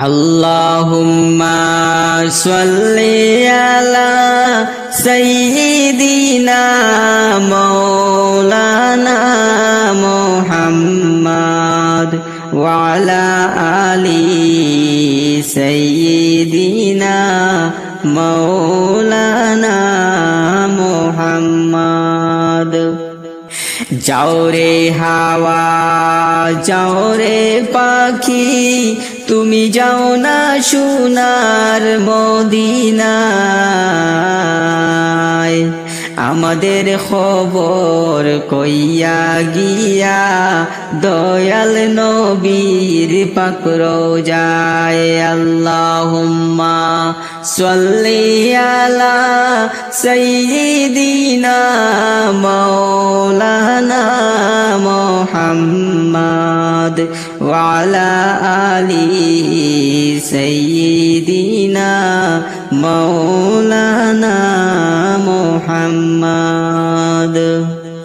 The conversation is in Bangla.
আল্লাহুম্মা সাল্লি আলা সাইয়্যিদিনা মাওলানা মুহাম্মদ ওয়া আলা আলি সাইয়্যিদিনা মাওলানা মুহাম্মদ। যাও রে হাওয়া যাও রে পাখি, তুমি যাও না সোনার মদিনায়। আমাদের খবর কইয়া গিয়া দয়াল নবীর পাক রওজায়। আল্লাহুম্মা সাল্লি আলা সাইয়্যিদিনা মাওলানা মুহাম্মদ ওয়া আলা আলি সাইয়্যিদিনা মাওলানা মুহাম্মদ।